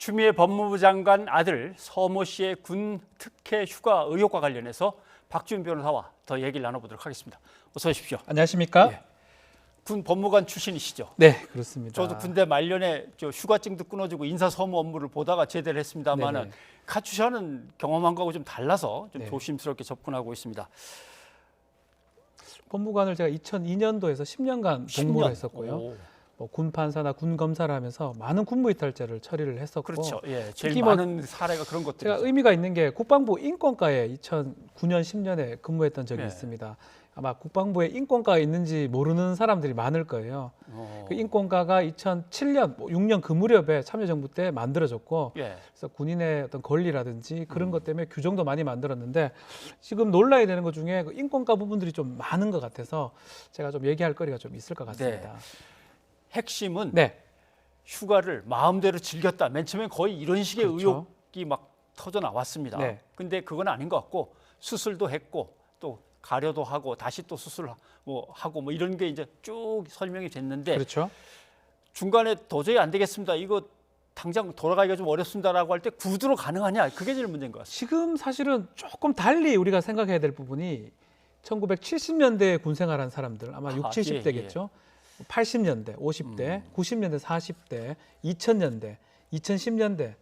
추미애 법무부 장관 아들 서모 씨의 군 특혜 휴가 의혹과 관련해서 박지훈 변호사와 더 얘기를 나눠보도록 하겠습니다. 어서 오십시오. 안녕하십니까? 예. 군 법무관 출신이시죠? 네, 그렇습니다. 저도 군대 말년에 휴가증도 끊어주고 인사서무 업무를 보다가 제대를 했습니다만은 네네. 카투샤는 경험한 거하고 좀 달라서 좀 네. 조심스럽게 접근하고 있습니다. 법무관을 제가 2002년도에서 10년간 복무를 10년. 했었고요. 오, 뭐 군 판사나 군 검사를 하면서 많은 군무이탈죄를 처리를 했었고, 그렇죠. 예, 제일 특히 뭐 많은 사례가 그런 제가 것들이죠. 의미가 있는 게 국방부 인권과에 2009년, 10년에 근무했던 적이 네. 있습니다. 아마 국방부에 인권과가 있는지 모르는 사람들이 많을 거예요. 그 인권과가 2007년, 6년 그 무렵에 참여정부 때 만들어졌고, 예. 그래서 군인의 어떤 권리라든지 그런 것 때문에 규정도 많이 만들었는데 지금 놀라야 되는 것 중에 그 인권과 부분들이 좀 많은 것 같아서 제가 좀 얘기할 거리가 좀 있을 것 같습니다. 핵심은 네, 휴가를 마음대로 즐겼다. 맨 처음에 거의 이런 식의 그렇죠. 의혹이 막 터져 나왔습니다. 네. 근데 그건 아닌 것 같고 수술도 했고 또 가려도 하고 다시 또 수술 하고 뭐 이런 게 이제 쭉 설명이 됐는데 그렇죠. 중간에 도저히 안 되겠습니다. 이거 당장 돌아가기가 좀 어렵습니다라고 할 때 구두로 가능하냐? 그게 제일 문제인 것 같습니다. 지금 사실은 조금 달리 우리가 생각해야 될 부분이 1970년대에 군 생활한 사람들 아마 6, 70대겠죠. 80년대, 50대, 90년대, 40대, 2000년대, 2010년대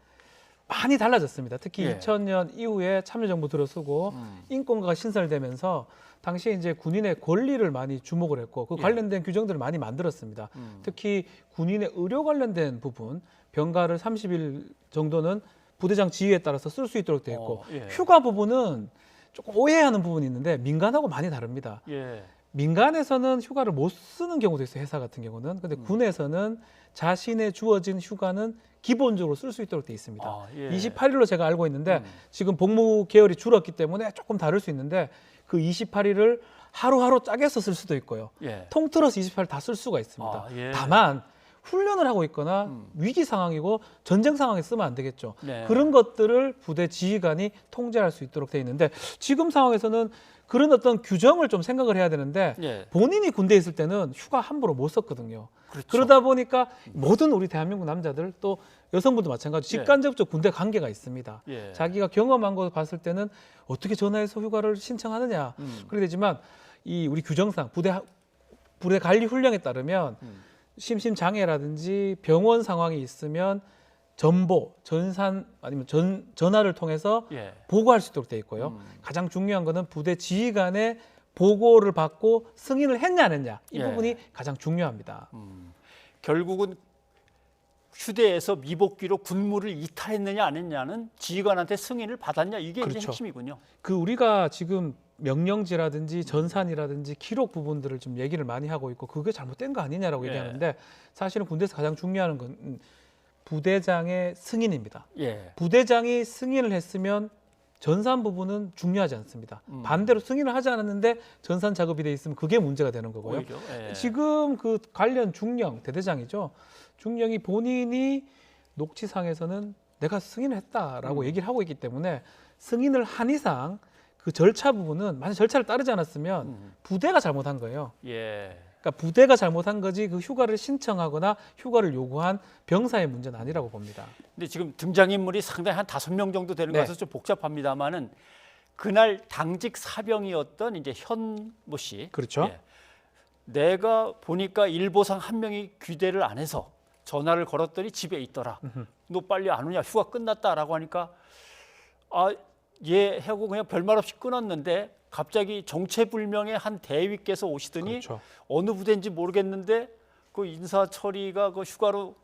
많이 달라졌습니다. 특히 예. 2000년 이후에 참여정부 들어서고 인권과가 신설되면서 당시에 이제 군인의 권리를 많이 주목을 했고 그 예. 관련된 규정들을 많이 만들었습니다. 특히 군인의 의료 관련된 부분, 병가를 30일 정도는 부대장 지휘에 따라서 쓸 수 있도록 되어 있고 예. 휴가 부분은 조금 오해하는 부분이 있는데 민간하고 많이 다릅니다. 예. 민간에서는 휴가를 못 쓰는 경우도 있어요. 회사 같은 경우는. 근데 군에서는 자신의 주어진 휴가는 기본적으로 쓸 수 있도록 돼 있습니다. 아, 예. 28일로 제가 알고 있는데 지금 복무 계열이 줄었기 때문에 조금 다를 수 있는데 그 28일을 하루하루 짜게서 쓸 수도 있고요. 예. 통틀어서 28일 다 쓸 수가 있습니다. 아, 예. 다만 훈련을 하고 있거나 위기 상황이고 전쟁 상황에 쓰면 안 되겠죠. 네. 그런 것들을 부대 지휘관이 통제할 수 있도록 돼 있는데 지금 상황에서는 그런 어떤 규정을 좀 생각을 해야 되는데 예. 본인이 군대에 있을 때는 휴가 함부로 못 썼거든요. 그렇죠. 그러다 보니까 모든 우리 대한민국 남자들 또 여성분도 마찬가지 직간접적 군대 관계가 있습니다. 예. 자기가 경험한 거 봤을 때는 어떻게 전화해서 휴가를 신청하느냐 그렇게 되지만 이 우리 규정상 부대 관리 훈령에 따르면 심심장애라든지 병원 상황이 있으면 전보, 전산 아니면 전화를 통해서 예. 보고할 수 있도록 돼 있고요. 가장 중요한 거는 부대 지휘관의 보고를 받고 승인을 했냐 안 했냐 이 예. 부분이 가장 중요합니다. 결국은 휴대에서 미복귀로 군무를 이탈했느냐 안 했냐는 지휘관한테 승인을 받았냐 이게 이제 그렇죠. 핵심이군요. 그 우리가 지금 명령지라든지 전산이라든지 기록 부분들을 좀 얘기를 많이 하고 있고 그게 잘못된 거 아니냐라고 예. 얘기하는데 사실은 군대에서 가장 중요한 건 부대장의 승인입니다. 예. 부대장이 승인을 했으면 전산 부분은 중요하지 않습니다. 반대로 승인을 하지 않았는데 전산 작업이 돼 있으면 그게 문제가 되는 거고요. 오히려. 예. 지금 그 관련 중령 대대장이죠. 중령이 본인이 녹취상에서는 내가 승인을 했다라고 얘기를 하고 있기 때문에 승인을 한 이상 그 절차 부분은 만약 절차를 따르지 않았으면 부대가 잘못한 거예요. 예. 그러니까 부대가 잘못한 거지 그 휴가를 신청하거나 휴가를 요구한 병사의 문제는 아니라고 봅니다. 근데 지금 등장인물이 상당히 한 5명 정도 되는 네. 것은 좀 복잡합니다만은 그날 당직 사병이었던 이제 현모 씨. 그렇죠. 예. 내가 보니까 일보상 한 명이 귀대를 안 해서 전화를 걸었더니 집에 있더라. 너 빨리 안 오냐? 휴가 끝났다라고 하니까 예 하고 그냥 별말 없이 끊었는데 갑자기 정체불명의 한 대위께서 오시더니 그렇죠. 어느 부대인지 모르겠는데 그 인사 처리가 그 휴가로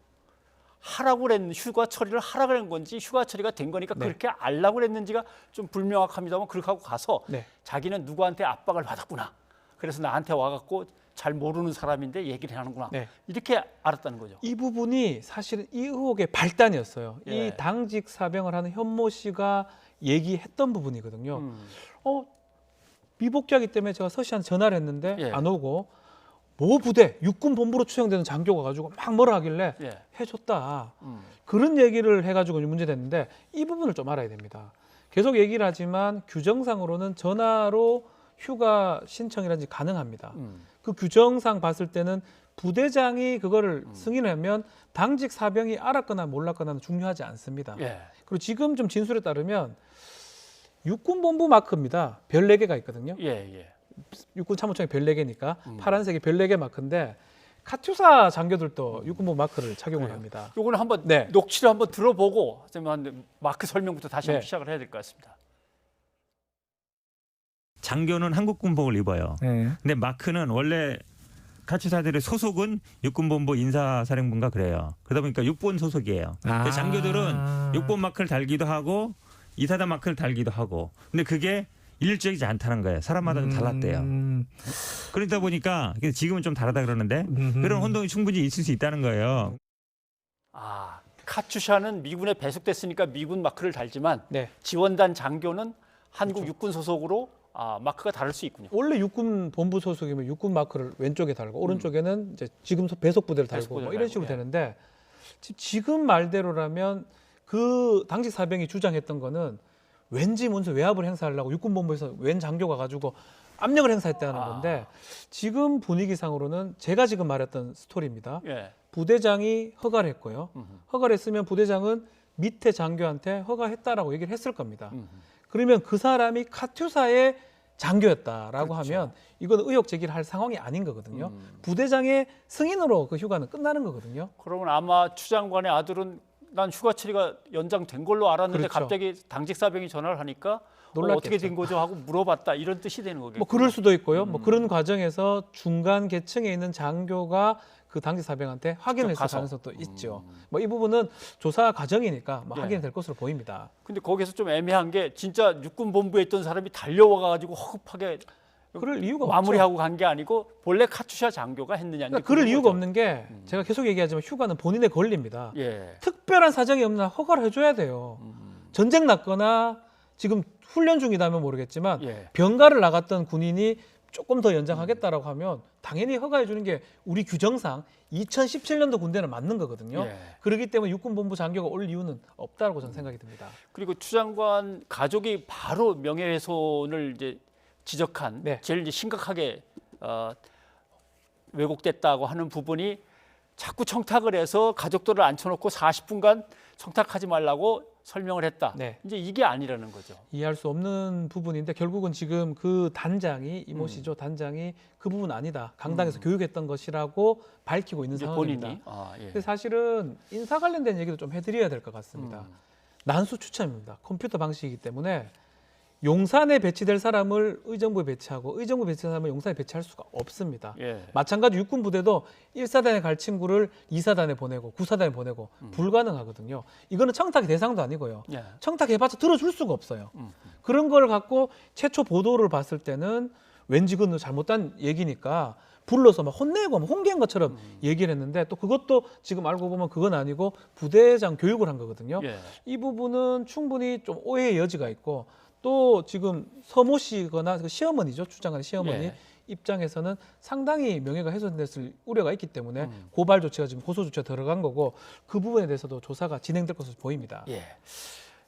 하라고 그랬는 휴가 처리를 하라고 그런 건지 휴가 처리가 된 거니까 네. 그렇게 알라고 그랬는지가 좀 불명확합니다만 그렇게 하고 가서 네. 자기는 누구한테 압박을 받았구나. 그래서 나한테 와갖고 잘 모르는 사람인데 얘기를 하는구나. 네. 이렇게 알았다는 거죠. 이 부분이 사실은 이 의혹의 발단이었어요. 예. 이 당직 사병을 하는 현모 씨가 얘기했던 부분이거든요. 미복귀하기 때문에 제가 서 씨한테 전화를 했는데 예. 안 오고 모 부대 육군 본부로 추정되는 장교가 가지고 막 뭐라 하길래 예. 해줬다. 그런 얘기를 해가지고 문제됐는데 이 부분을 좀 알아야 됩니다. 계속 얘기를 하지만 규정상으로는 전화로 휴가 신청이라든지 가능합니다. 그 규정상 봤을 때는 부대장이 그거를 승인하면 당직 사병이 알았거나 몰랐거나는 중요하지 않습니다. 예. 그리고 지금 좀 진술에 따르면 육군본부 마크입니다. 별 4개가 있거든요. 예, 예. 육군 참모총이 별 4개니까 파란색이 별 4개 마크인데 카투사 장교들도 육군본부 마크를 착용을 그래요. 합니다. 요거는 한번 네. 녹취를 한번 들어보고 좀 마크 설명부터 다시 한번 네. 시작을 해야 될 것 같습니다. 장교는 한국군복을 입어요. 네. 근데 마크는 원래 카투사들의 소속은 육군본부 인사사령부인가 그래요. 그러다 보니까 육본 소속이에요. 근데 장교들은 육본 마크를 달기도 하고 이사단 마크를 달기도 하고. 근데 그게 일률적이지 않다는 거예요. 사람마다 좀 달랐대요. 그러다 보니까 지금은 좀 다르다 그러는데 그런 혼동이 충분히 있을 수 있다는 거예요. 아, 카투샤는 미군에 배속됐으니까 미군 마크를 달지만 네. 지원단 장교는 한국 육군 소속으로 마크가 다를 수 있군요. 원래 육군 본부 소속이면 육군 마크를 왼쪽에 달고 오른쪽에는 이제 지금 배속 부대를 달고 배속 부대를 뭐 이런 달고, 식으로 예. 되는데 지금 말대로라면 그 당직 사병이 주장했던 거는 왠지 문서 외압을 행사하려고 육군 본부에서 웬 장교가 가지고 압력을 행사했다는 건데 지금 분위기상으로는 제가 지금 말했던 스토리입니다. 예. 부대장이 허가를 했고요. 허가를 했으면 부대장은 밑에 장교한테 허가했다라고 얘기를 했을 겁니다. 그러면 그 사람이 카투사의 장교였다라고 그렇죠. 하면 이건 의혹 제기를 할 상황이 아닌 거거든요. 부대장의 승인으로 그 휴가는 끝나는 거거든요. 그러면 아마 추 장관의 아들은 난 휴가 처리가 연장된 걸로 알았는데 그렇죠. 갑자기 당직 사병이 전화를 하니까 놀랐겠죠. 어떻게 된 거죠 하고 물어봤다 이런 뜻이 되는 거겠죠. 뭐 그럴 수도 있고요. 뭐 그런 과정에서 중간 계층에 있는 장교가 그 당직 사병한테 확인했을 가서. 가능성도 있죠. 뭐 이 부분은 조사 과정이니까 뭐 예. 확인될 것으로 보입니다. 근데 거기서 좀 애매한 게 진짜 육군 본부에 있던 사람이 달려와 가지고 허급하게 그럴 이유가 없죠. 마무리하고 간 게 아니고 본래 카투샤 장교가 했느냐. 그러니까 그럴 이유가 없는 게 제가 계속 얘기하지만 휴가는 본인의 권리입니다. 예. 특별한 사정이 없나 허가를 해줘야 돼요. 전쟁 났거나 지금 훈련 중이다면 모르겠지만 예. 병가를 나갔던 군인이 조금 더 연장하겠다라고 하면 당연히 허가해 주는 게 우리 규정상 2017년도 군대는 맞는 거거든요. 예. 그렇기 때문에 육군본부 장교가 올 이유는 없다고 저는 생각이 듭니다. 그리고 추 장관 가족이 바로 명예훼손을 이제 지적한 네. 제일 이제 심각하게 왜곡됐다고 하는 부분이 자꾸 청탁을 해서 가족들을 앉혀놓고 40분간 청탁하지 말라고 설명을 했다. 네. 이제 이게 아니라는 거죠. 이해할 수 없는 부분인데 결국은 지금 그 단장이 이모 씨죠. 단장이 그 부분 아니다. 강당에서 교육했던 것이라고 밝히고 있는 이제 상황입니다. 본인이. 예. 근데 사실은 인사 관련된 얘기도 좀 해드려야 될 것 같습니다. 난수 추첨입니다. 컴퓨터 방식이기 때문에 용산에 배치될 사람을 의정부에 배치하고 의정부에 배치된 사람을 용산에 배치할 수가 없습니다. 예. 마찬가지 육군 부대도 1사단에 갈 친구를 2사단에 보내고 9사단에 보내고 불가능하거든요. 이거는 청탁의 대상도 아니고요. 예. 청탁해봤자 들어줄 수가 없어요. 그런 걸 갖고 최초 보도를 봤을 때는 왠지 그건 잘못된 얘기니까 불러서 막 혼내고 막 홍계한 것처럼 얘기를 했는데 또 그것도 지금 알고 보면 그건 아니고 부대장 교육을 한 거거든요. 예. 이 부분은 충분히 좀 오해의 여지가 있고 또 지금 서모 씨거나 그 시어머니죠. 추 장관의 시어머니 예. 입장에서는 상당히 명예가 훼손됐을 우려가 있기 때문에 고발 조치가 지금 고소 조치가 들어간 거고 그 부분에 대해서도 조사가 진행될 것으로 보입니다. 예.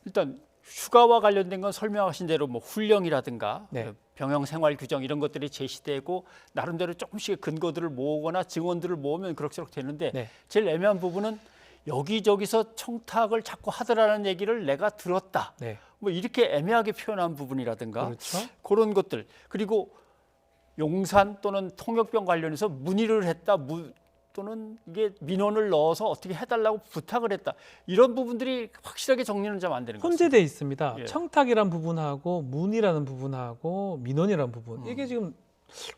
일단 휴가와 관련된 건 설명하신 대로 뭐 훈령이라든가 네. 병영 생활 규정 이런 것들이 제시되고 나름대로 조금씩 근거들을 모으거나 증언들을 모으면 그럭저럭 되는데 네. 제일 애매한 부분은 여기저기서 청탁을 자꾸 하더라는 얘기를 내가 들었다. 네. 뭐 이렇게 애매하게 표현한 부분이라든가 그렇죠. 그런 것들 그리고 용산 또는 통역병 관련해서 문의를 했다 또는 이게 민원을 넣어서 어떻게 해달라고 부탁을 했다 이런 부분들이 확실하게 정리는 좀 안 되는 것 같습니다. 혼재돼 있습니다. 예. 청탁이란 부분하고 문이라는 부분하고 민원이라는 부분 이게 지금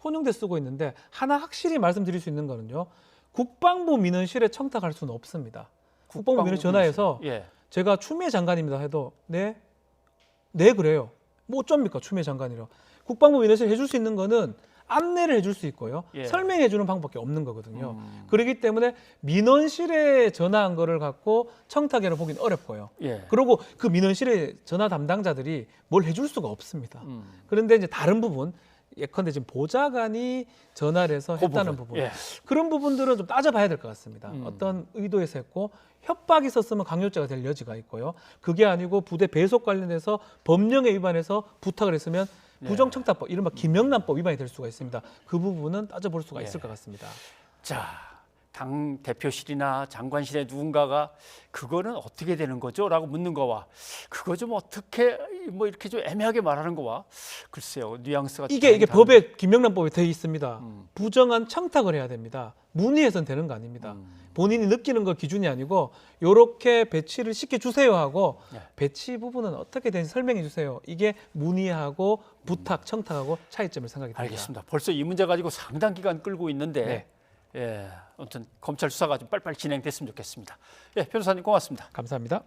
혼용돼 쓰고 있는데 하나 확실히 말씀드릴 수 있는 거는요. 국방부 민원실에 청탁할 수는 없습니다. 국방부 민원 전화해서 예. 제가 추미애 장관입니다 해도 네 그래요. 뭐 어쩝니까 추미애 장관이라. 국방부 민원실 해줄 수 있는 거는 안내를 해줄 수 있고요. 예. 설명해 주는 방법밖에 없는 거거든요. 그렇기 때문에 민원실에 전화한 거를 갖고 청탁이라고 보기는 어렵고요. 예. 그리고 그 민원실의 전화 담당자들이 뭘 해줄 수가 없습니다. 그런데 이제 다른 부분 예컨대 지금 보좌관이 전화를 해서 그 했다는 부분. 예. 그런 부분들은 좀 따져봐야 될 것 같습니다. 어떤 의도에서 했고 협박이 있었으면 강요죄가 될 여지가 있고요. 그게 아니고 부대 배속 관련해서 법령에 위반해서 부탁을 했으면 부정청탁법, 이른바 김영란법 위반이 될 수가 있습니다. 그 부분은 따져볼 수가 있을 것 같습니다. 자, 당 대표실이나 장관실의 누군가가 그거는 어떻게 되는 거죠? 라고 묻는 거와 그거 좀 어떻게 뭐 이렇게 좀 애매하게 말하는 거와 글쎄요. 뉘앙스가 이게 다른- 법에 김명란법에 되어 있습니다. 부정한 청탁을 해야 됩니다. 문의해서는 되는 거 아닙니다. 본인이 느끼는 거 기준이 아니고 요렇게 배치를 시켜 주세요 하고 네. 배치 부분은 어떻게 되는지 설명해 주세요. 이게 문의하고 부탁, 청탁하고 차이점을 생각이 듭니다. 알겠습니다. 벌써 이 문제 가지고 상당 기간 끌고 있는데 네. 예, 아무튼 검찰 수사가 좀 빨리빨리 진행됐으면 좋겠습니다. 예, 변호사님 고맙습니다. 감사합니다.